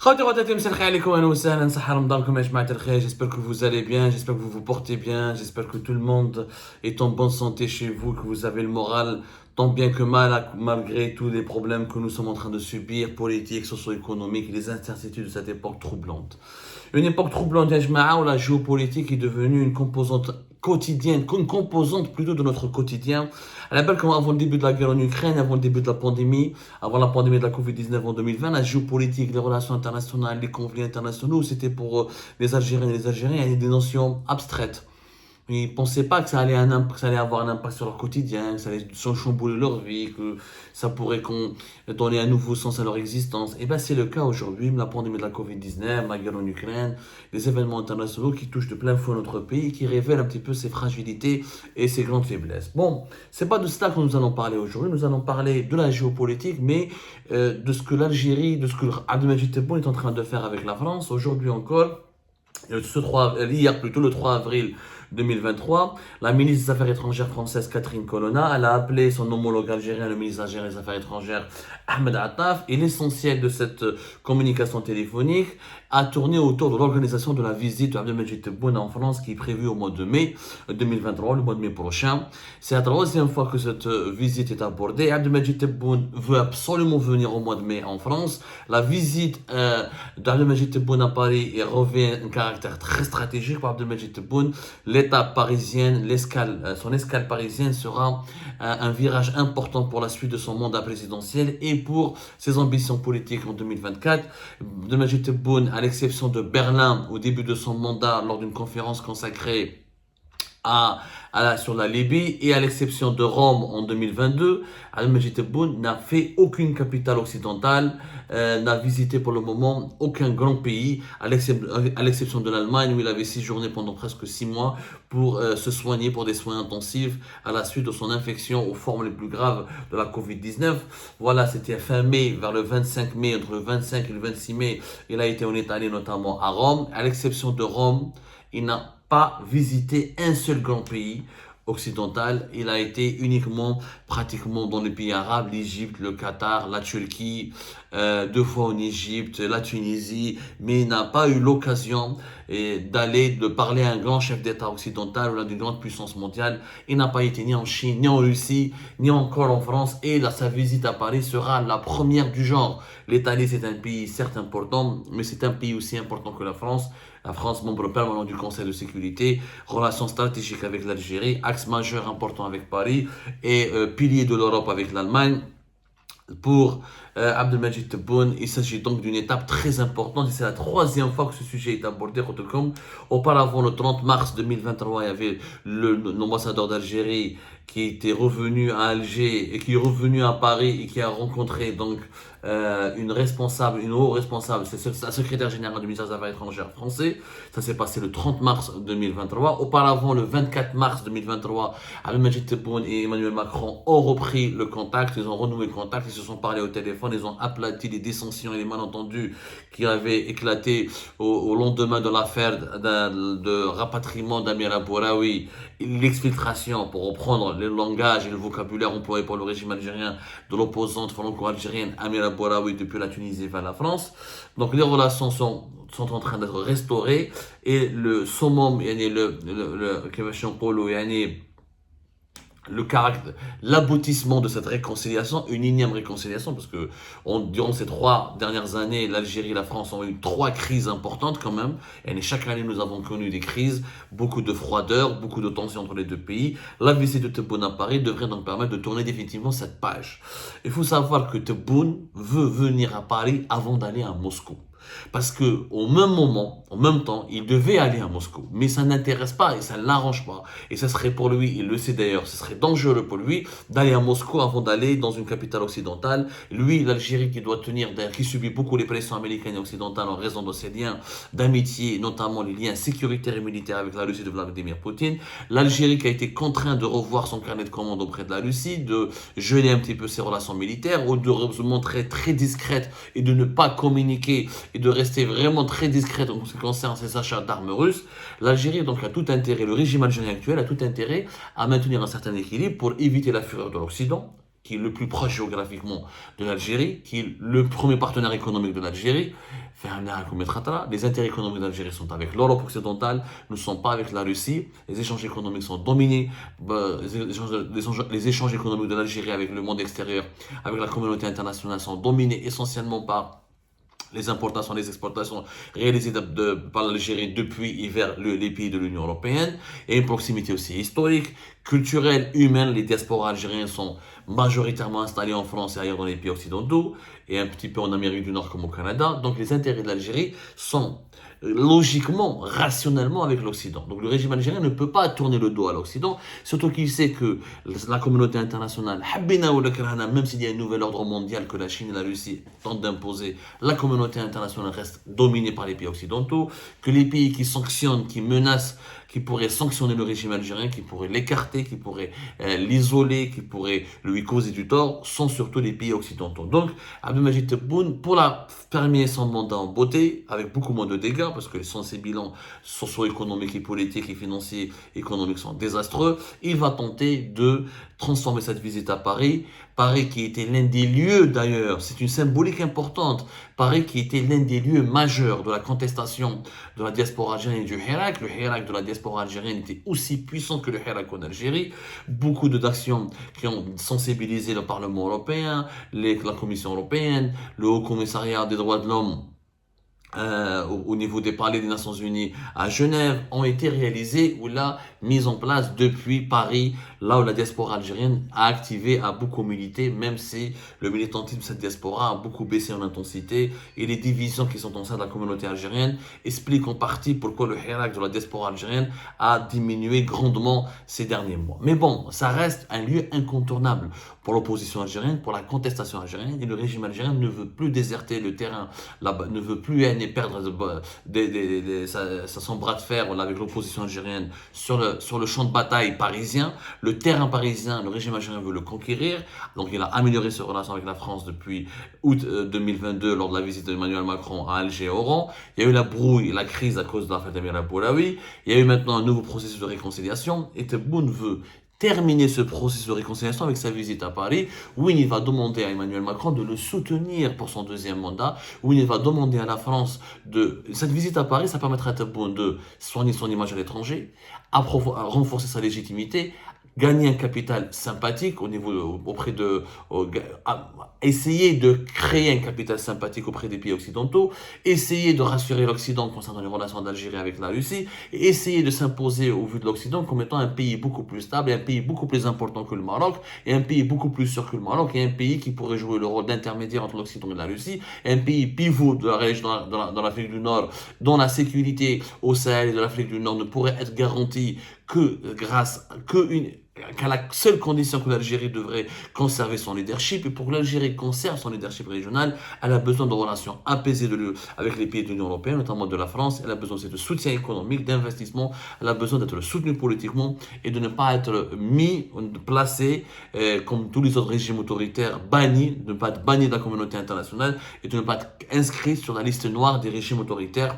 Khawti khawtatim, salam alaikum wa salam, sahar ramadankum ya jama'at al-khair. J'espère que vous allez bien, j'espère que vous vous portez bien, j'espère que tout le monde est en bonne santé chez vous, que vous avez le moral tant bien que mal, malgré tous les problèmes que nous sommes en train de subir, politiques, socio-économiques et les incertitudes de cette époque troublante. Une époque troublante, ya jama'a, où la géopolitique est devenue une composante quotidienne, une composante plutôt de notre quotidien. À la belle, comme avant le début de la guerre en Ukraine, avant le début de la pandémie, avant la pandémie de la Covid-19 en 2020, la géopolitique, les relations internationales, les conflits internationaux, c'était pour les Algériens et les Algériens, il y a des notions abstraites. Ils ne pensaient pas que ça allait avoir un impact sur leur quotidien, que ça allait chambouler leur vie, que ça pourrait donner un nouveau sens à leur existence. Et bien c'est le cas aujourd'hui, la pandémie de la Covid-19, la guerre en Ukraine, les événements internationaux qui touchent de plein fouet notre pays, qui révèlent un petit peu ses fragilités et ses grandes faiblesses. Bon, c'est pas de cela que nous allons parler aujourd'hui, nous allons parler de la géopolitique, mais de ce que l'Algérie, de ce que Abdelmadjid Tebboune est en train de faire avec la France, aujourd'hui encore. Hier plutôt, le 3 avril 2023, la ministre des Affaires étrangères française Catherine Colonna, elle a appelé son homologue algérien, le ministre algérien des Affaires étrangères Ahmed Attaf, et l'essentiel de cette communication téléphonique a tourné autour de l'organisation de la visite d'Abdelmadjid Tebboune en France qui est prévue au mois de mai 2023, le mois de mai prochain. C'est la troisième fois que cette visite est abordée. Abdelmadjid Tebboune veut absolument venir au mois de mai en France. La visite d'Abdelmadjid Tebboune à Paris revêt un caractère très stratégique pour Abdelmadjid Tebboune. L'étape parisienne, son escale parisienne sera un virage important pour la suite de son mandat présidentiel et pour ses ambitions politiques en 2024. Abdelmadjid Tebboune, à l'exception de Berlin au début de son mandat lors d'une conférence consacrée sur la Libye, et à l'exception de Rome en 2022, Abdelmadjid Tebboune n'a fait aucune capitale occidentale, n'a visité pour le moment aucun grand pays, à l'exception de l'Allemagne où il avait séjourné pendant presque 6 mois pour se soigner pour des soins intensifs à la suite de son infection aux formes les plus graves de la Covid-19. Voilà, c'était fin mai, vers le 25 mai, entre le 25 et le 26 mai, il a été en Italie, notamment à Rome. À l'exception de Rome, il n'a pas visité un seul grand pays occidental. Il a été uniquement pratiquement dans les pays arabes, l'Égypte, le Qatar, la Turquie, 2 fois en Égypte, la Tunisie, mais il n'a pas eu l'occasion de parler à un grand chef d'État occidental ou d'une grande puissance mondiale. Il n'a pas été ni en Chine, ni en Russie, ni encore en France, et sa visite à Paris sera la première du genre. L'Italie, c'est un pays certes important, mais c'est un pays aussi important que la France. La France, membre permanent du Conseil de sécurité, relations stratégiques avec l'Algérie, axe majeur important avec Paris et pilier de l'Europe avec l'Allemagne. Pour Abdelmadjid Tebboune, il s'agit donc d'une étape très importante et c'est la troisième fois que ce sujet est abordé. Auparavant, le 30 mars 2023, il y avait l'ambassadeur d'Algérie qui était revenu à Alger et qui est revenu à Paris et qui a rencontré donc une haut responsable, c'est la secrétaire générale du ministère des Affaires étrangères français. Ça s'est passé le 30 mars 2023. Auparavant, le 24 mars 2023, Abdelmadjid Tebboune et Emmanuel Macron ont repris le contact, ils ont renoué le contact, ils se sont parlé au téléphone, ils ont aplati les dissensions et les malentendus qui avaient éclaté au lendemain de l'affaire de rapatriement d'Amir Abouraoui, l'exfiltration, pour reprendre le langage et le vocabulaire employé par le régime algérien, de l'opposante franco-algérienne Amir Abouraoui depuis la Tunisie vers la France. Donc les relations sont en train d'être restaurées et le summum, l'aboutissement de cette réconciliation, une énième réconciliation, parce que durant ces 3 dernières années, l'Algérie et la France ont eu 3 crises importantes quand même, et chaque année nous avons connu des crises, beaucoup de froideur, beaucoup de tensions entre les deux pays. La visite de Tebboune à Paris devrait donc permettre de tourner définitivement cette page. Il faut savoir que Tebboune veut venir à Paris avant d'aller à Moscou. Parce que au même temps, il devait aller à Moscou, mais ça n'intéresse pas et ça ne l'arrange pas. Et ça serait pour lui, il le sait d'ailleurs, ce serait dangereux pour lui d'aller à Moscou avant d'aller dans une capitale occidentale. Lui, l'Algérie qui subit beaucoup les pressions américaines et occidentales en raison de ses liens d'amitié, notamment les liens sécuritaires et militaires avec la Russie de Vladimir Poutine. L'Algérie qui a été contrainte de revoir son carnet de commandes auprès de la Russie, de geler un petit peu ses relations militaires ou de se montrer très discrète et de ne pas communiquer et de rester vraiment très discrète en ce qui concerne ses achats d'armes russes. L'Algérie donc a tout intérêt, le régime algérien actuel a tout intérêt à maintenir un certain équilibre pour éviter la fureur de l'Occident, qui est le plus proche géographiquement de l'Algérie, qui est le premier partenaire économique de l'Algérie, Les intérêts économiques d'Algérie sont avec l'Europe occidentale, ne sont pas avec la Russie. Les échanges économiques sont dominés. Les échanges économiques de l'Algérie avec le monde extérieur, avec la communauté internationale, sont dominés essentiellement par les importations, les exportations réalisées par l'Algérie depuis et vers les pays de l'Union européenne, et une proximité aussi historique, culturelle, humaine. Les diasporas algériennes sont majoritairement installées en France et ailleurs dans les pays occidentaux, et un petit peu en Amérique du Nord comme au Canada. Donc les intérêts de l'Algérie sont logiquement, rationnellement avec l'Occident. Donc le régime algérien ne peut pas tourner le dos à l'Occident, surtout qu'il sait que la communauté internationale, même s'il y a un nouvel ordre mondial que la Chine et la Russie tentent d'imposer, la communauté internationale reste dominée par les pays occidentaux, que les pays qui sanctionnent, qui menacent, qui pourraient sanctionner le régime algérien, qui pourraient l'écarter, qui pourraient l'isoler, qui pourraient lui causer du tort, sont surtout les pays occidentaux. Donc, Abdelmadjid Tebboune, pour terminer son mandat en beauté, avec beaucoup moins de dégâts, parce que ses bilans socio-économiques et politiques et financiers économiques sont désastreux, il va tenter de transformer cette visite à Paris. Paris qui était l'un des lieux d'ailleurs, c'est une symbolique importante, Paris qui était l'un des lieux majeurs de la contestation de la diaspora algérienne et du Hirak. Le Hirak de la diaspora algérienne était aussi puissant que le Hirak en Algérie. Beaucoup d'actions qui ont sensibilisé le Parlement européen, la Commission européenne, le Haut Commissariat des droits de l'homme, au niveau des palais des Nations Unies à Genève, ont été réalisées ou là mises en place depuis Paris, là où la diaspora algérienne a beaucoup milité, même si le militantisme de cette diaspora a beaucoup baissé en intensité, et les divisions qui sont au sein de la communauté algérienne expliquent en partie pourquoi le hirak de la diaspora algérienne a diminué grandement ces derniers mois. Mais bon, ça reste un lieu incontournable pour l'opposition algérienne, pour la contestation algérienne, et le régime algérien ne veut plus déserter le terrain là-bas, ne veut plus perdre son bras de fer avec l'opposition algérienne sur le champ de bataille parisien. Le terrain parisien, le régime algérien veut le conquérir. Donc il a amélioré ses relations avec la France depuis août 2022 lors de la visite d'Emmanuel Macron à Alger et Oran. Il y a eu la brouille et la crise à cause de l'affaire d'Amir Aboulaoui. Il y a eu maintenant un nouveau processus de réconciliation, et Tebboune veut terminer ce processus de réconciliation avec sa visite à Paris, où il va demander à Emmanuel Macron de le soutenir pour son deuxième mandat, où il va demander à la France Cette visite à Paris, ça permettra à Tebboune de soigner son image à l'étranger, à renforcer sa légitimité, gagner un capital sympathique essayer de créer un capital sympathique auprès des pays occidentaux, essayer de rassurer l'Occident concernant les relations d'Algérie avec la Russie, et essayer de s'imposer au vu de l'Occident comme étant un pays beaucoup plus stable, et un pays beaucoup plus important que le Maroc, et un pays beaucoup plus sûr que le Maroc, et un pays qui pourrait jouer le rôle d'intermédiaire entre l'Occident et la Russie, et un pays pivot de la région dans l'Afrique du Nord, dont la sécurité au Sahel et de l'Afrique du Nord ne pourrait être garantie qu'à la seule condition que l'Algérie devrait conserver son leadership. Et pour que l'Algérie conserve son leadership régional, elle a besoin de relations apaisées avec les pays de l'Union européenne, notamment de la France. Elle a besoin aussi de soutien économique, d'investissement. Elle a besoin d'être soutenue politiquement et de ne pas être placée comme tous les autres régimes autoritaires, de ne pas être bannie de la communauté internationale, et de ne pas être inscrit sur la liste noire des régimes autoritaires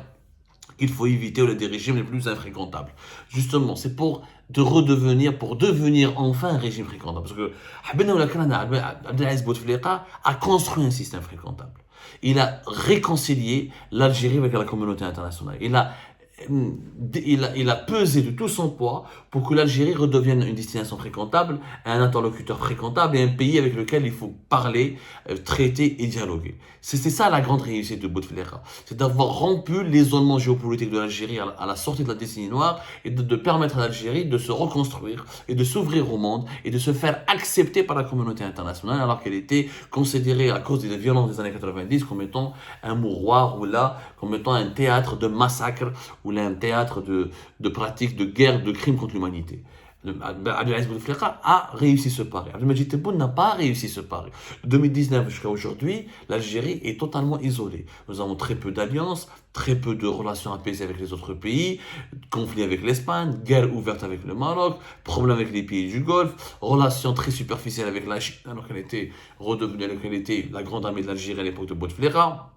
qu'il faut éviter, ou des régimes les plus infréquentables. Justement, c'est pour devenir enfin un régime fréquentable. Parce que Abdelaziz Bouteflika a construit un système fréquentable. Il a réconcilié l'Algérie avec la communauté internationale. Il a pesé de tout son poids pour que l'Algérie redevienne une destination fréquentable, un interlocuteur fréquentable et un pays avec lequel il faut parler, traiter et dialoguer. C'est ça la grande réussite de Bouteflika. C'est d'avoir rompu l'isolement géopolitique de l'Algérie à la sortie de la décennie noire, et de permettre à l'Algérie de se reconstruire et de s'ouvrir au monde et de se faire accepter par la communauté internationale, alors qu'elle était considérée à cause des violences des années 90 comme étant un mouroir, ou là comme étant un théâtre de massacre, ou là un théâtre de pratiques de guerre, de crimes contre l'humanité. Abdelaziz Bouteflika a réussi ce pari. Abdelmadjid Tebboune n'a pas réussi ce pari. De 2019 jusqu'à aujourd'hui, l'Algérie est totalement isolée. Nous avons très peu d'alliances, très peu de relations apaisées avec les autres pays, conflits avec l'Espagne, guerre ouverte avec le Maroc, problèmes avec les pays du Golfe, relations très superficielles avec la Chine, alors qu'elle était redevenue, la grande armée de l'Algérie à l'époque de Bouteflika.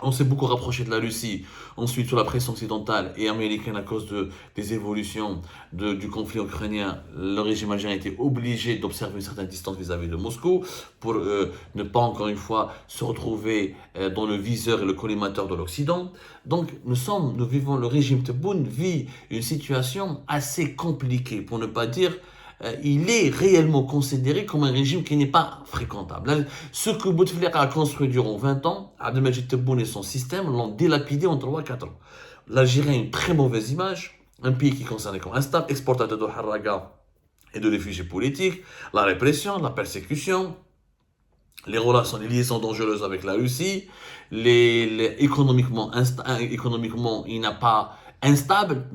On s'est beaucoup rapproché de la Russie, ensuite sous la pression occidentale et américaine à cause des évolutions du conflit ukrainien. Le régime algérien était obligé d'observer une certaine distance vis-à-vis de Moscou pour ne pas encore une fois se retrouver dans le viseur et le collimateur de l'Occident. Donc nous vivons, le régime Tebboune vit une situation assez compliquée, pour ne pas dire il est réellement considéré comme un régime qui n'est pas fréquentable. Ce que Bouteflika a construit durant 20 ans, Abdelmajid Tebboune et son système l'ont dilapidé en 3-4 ans. L'Algérie a une très mauvaise image, un pays qui est considéré comme instable, exportateur de haraga et de réfugiés politiques, la répression, la persécution, les relations, les liaisons dangereuses avec la Russie, économiquement, il n'a pas instable,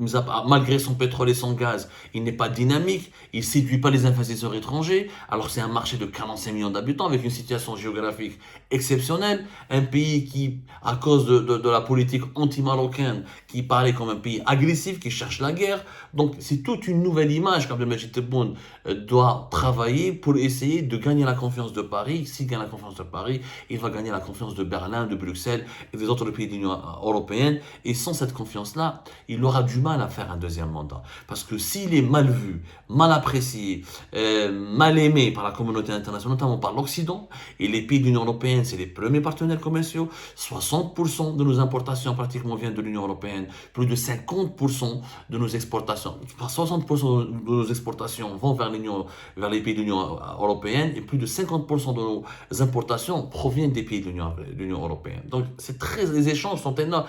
malgré son pétrole et son gaz, il n'est pas dynamique, il ne séduit pas les investisseurs étrangers, alors c'est un marché de 45 millions d'habitants avec une situation géographique exceptionnelle, un pays qui, à cause de la politique anti-marocaine, qui parlait comme un pays agressif, qui cherche la guerre, donc c'est toute une nouvelle image qu'Abdelmajid Tebboune doit travailler pour essayer de gagner la confiance de Paris. S'il gagne la confiance de Paris, il va gagner la confiance de Berlin, de Bruxelles et des autres pays de l'Union européenne, et sans cette confiance-là, il aura du mal à faire un deuxième mandat. Parce que s'il est mal vu, mal apprécié, mal aimé par la communauté internationale, notamment par l'Occident, et les pays de l'Union européenne, c'est les premiers partenaires commerciaux, 60% de nos importations pratiquement viennent de l'Union européenne, plus de 50% de nos exportations, 60% de nos exportations vont vers les pays de l'Union européenne, et plus de 50% de nos importations proviennent des pays de l'Union européenne. Donc les échanges sont énormes,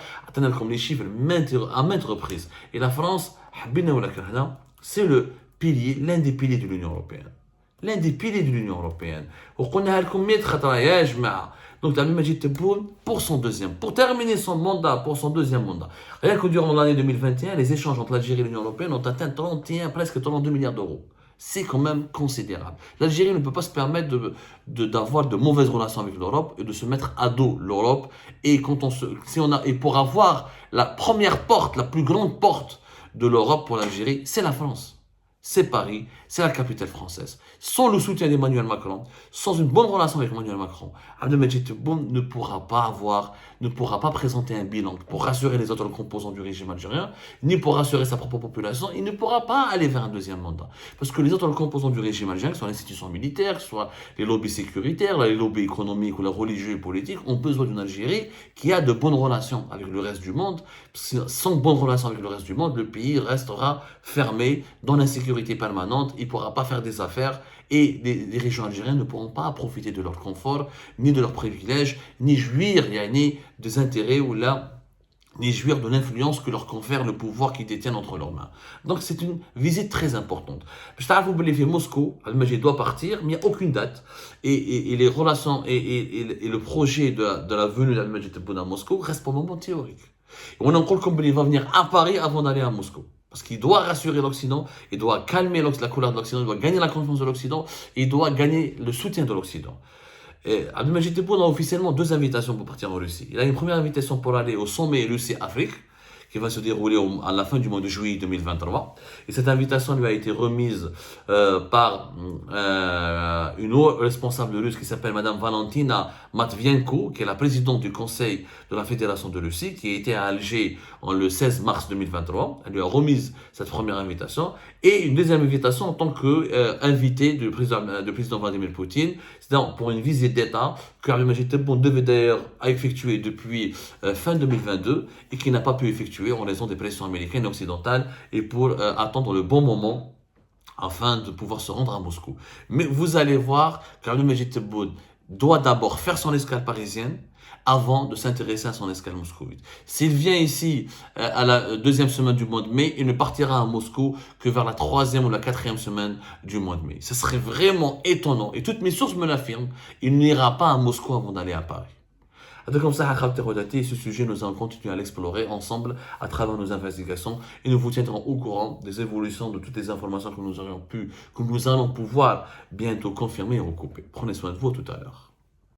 comme les chiffres à maintes reprises. Et la France, c'est l'un des piliers de l'Union européenne. L'un des piliers de l'Union européenne. Donc, Abdelmajid Tebboune, pour terminer son mandat, pour son deuxième mandat, rien que durant l'année 2021, les échanges entre l'Algérie et l'Union européenne ont atteint presque 32 milliards d'euros. C'est quand même considérable. L'Algérie ne peut pas se permettre d'avoir de mauvaises relations avec l'Europe et de se mettre à dos l'Europe. Et pour avoir la première porte, la plus grande porte de l'Europe pour l'Algérie, c'est la France. C'est Paris, c'est la capitale française. Sans le soutien d'Emmanuel Macron, sans une bonne relation avec Emmanuel Macron, Abdelmajid Tebboune ne pourra pas présenter un bilan pour rassurer les autres composants du régime algérien, ni pour rassurer sa propre population. Il ne pourra pas aller vers un deuxième mandat. Parce que les autres composants du régime algérien, que ce soit l'institution militaire, que ce soit les lobbies sécuritaires, les lobbies économiques ou les religieux et politiques, ont besoin d'une Algérie qui a de bonnes relations avec le reste du monde. Sans bonnes relations avec le reste du monde, le pays restera fermé dans l'insécurité permanente, il ne pourra pas faire des affaires et les régions algériennes ne pourront pas profiter de leur confort, ni de leurs privilèges, ni jouir des intérêts ni jouir de l'influence que leur confère le pouvoir qu'ils détiennent entre leurs mains. Donc c'est une visite très importante. Je t'avoue que Moscou, Abdelmajid doit partir, mais il n'y a aucune date. Et les relations et le projet de la venue d'Abdelmajid Tebboune à Moscou reste pour le moment théorique. Et on encore comme il va venir à Paris avant d'aller à Moscou. Parce qu'il doit rassurer l'Occident, il doit calmer la colère de l'Occident, il doit gagner la confiance de l'Occident, et il doit gagner le soutien de l'Occident. Abdelmajid Tebboune a officiellement 2 invitations pour partir en Russie. Il a une première invitation pour aller au sommet Russie-Afrique, qui va se dérouler à la fin du mois de juillet 2023. Et cette invitation lui a été remise par une haute responsable russe qui s'appelle Madame Valentina Matvienko, qui est la présidente du Conseil de la Fédération de Russie, qui a été à Alger le 16 mars 2023. Elle lui a remise cette première invitation. Et une deuxième invitation en tant qu'invité du président Vladimir Poutine, c'est-à-dire pour une visite d'État que Abdelmajid Tebboune devait d'ailleurs effectuer depuis fin 2022 et qui n'a pas pu effectuer en raison des pressions américaines et occidentales et pour attendre le bon moment afin de pouvoir se rendre à Moscou. Mais vous allez voir qu'Abdelmajid Tebboune doit d'abord faire son escale parisienne avant de s'intéresser à son escale moscovite. S'il vient ici à la 2e semaine du mois de mai, il ne partira à Moscou que vers la 3e ou la 4e semaine du mois de mai. Ce serait vraiment étonnant, et toutes mes sources me l'affirment, il n'ira pas à Moscou avant d'aller à Paris. Comme ça, ce sujet, nous allons continuer à l'explorer ensemble à travers nos investigations et nous vous tiendrons au courant des évolutions de toutes les informations que nous allons pouvoir bientôt confirmer et recouper. Prenez soin de vous, à tout à l'heure.